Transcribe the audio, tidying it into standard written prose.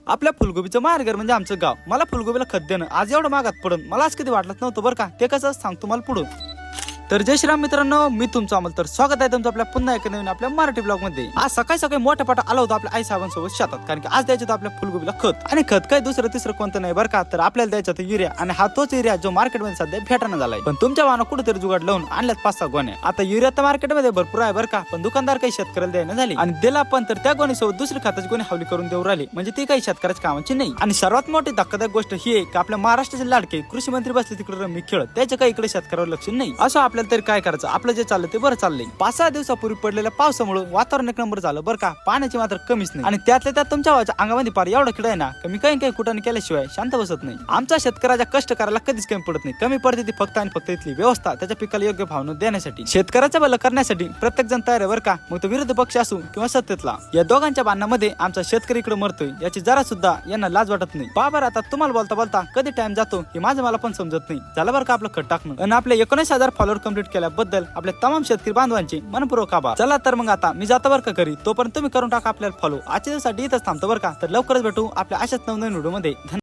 आपल्या फुलगोबीचं माहेरघर म्हणजे आमचं गाव. मला फुलगोबीला खत देणं आज एवढं मागात पडून मला आज कधी वाटलं नव्हतं बरं का. ते कसं सांगतो मला पुढं. तर जय श्रीराम मित्रांनो, मी तुमचं अमल. तर स्वागत आहे तुमचं आपल्या पुन्हा एका नवीन आपल्या मराठी ब्लॉग मध्ये. आज सकाळी सकाळी मोठ्या पाटा आला होता आपल्या आई साहेबांसोबत शेतात, कारण की आज द्यायचं होतं आपल्या फुलगोबीला खत. आणि खत काय दुसरं तिसरं कोणतं नाही बरं का, तर आपल्याला द्यायचं होतं युरिया. आणि हा तोच युरिया जो मार्केटमध्ये सध्या भेटाना झालाय. पण तुमच्या वाहनं कुठेतरी जुगाड लावून आणल्यात 5-6 गोण्या. आता युरिया तर मार्केटमध्ये भरपूर आहे बरं का, पण दुकानदार काही शेतकऱ्याला द्यायला झाली आणि दिला पण तर त्या गोणीसोबत दुसरी खताची गोणी हवली करून देऊ राहिली, म्हणजे ती काही शेतकऱ्याच्या कामाची नाही. आणि सर्वात मोठी धक्कादायक गोष्ट ही आहे की आपल्या महाराष्ट्राचे लाडके कृषी मंत्री बसले तिकडे रमी खेळत, त्याच्या काही इकडे शेतकऱ्यावर लक्ष नाही. असं आपल्याला तरी काय करायचं, आपलं जे चाललं ते बरं चाललंय. 5-6 दिवसापूर्वी पडलेल्या पावसामुळे वातावरण एक नंबर झालं बरं का, पाण्याची मात्र कमीच नाही. आणि त्यातल्या त्यात तुमच्या अंगामध्ये पार एवढा किडा आहे ना, कमी काही कुठं केल्याशिवाय शांत बसत नाही. आमच्या शेतकऱ्याच्या कष्ट करायला कधीच कमी पडत नाही. कमी पडते ती फक्त आणि फक्त इथली व्यवस्था त्याच्या पिकाला योग्य भाव देण्यासाठी, शेतकऱ्याचं भलं करण्यासाठी प्रत्येक जण तयार आहे बरं का. मग तो विरोधी पक्ष असू किंवा सत्तेतला, या दोघांच्या भांडणामध्ये आमचा शेतकरी इकडे मरतोय याची जरा सुद्धा यांना लाज वाटत नाही. बाबा आता तुम्हाला बोलता बोलता कधी टाइम जातो हे माझं मला पण समजत नाही. झालं बरं का आपलं खत टाकणं. आणि आपल्या 19,000 फॉलोअर कंप्लीट केल्याबद्दल आपल्या तमाम शेतकरी बांधवांचे मनपूर्वक आभार. चला तर मग आता मी जातो बरं का घरी. तोपर्यंत तुम्ही करून टाका आपल्याला फॉलो. आजच्या दिवसासाठी इथंच थांबतो बरं का. तर लवकरच भेटू आपल्या अशाच नवनवीन व्हिडिओ मध्ये.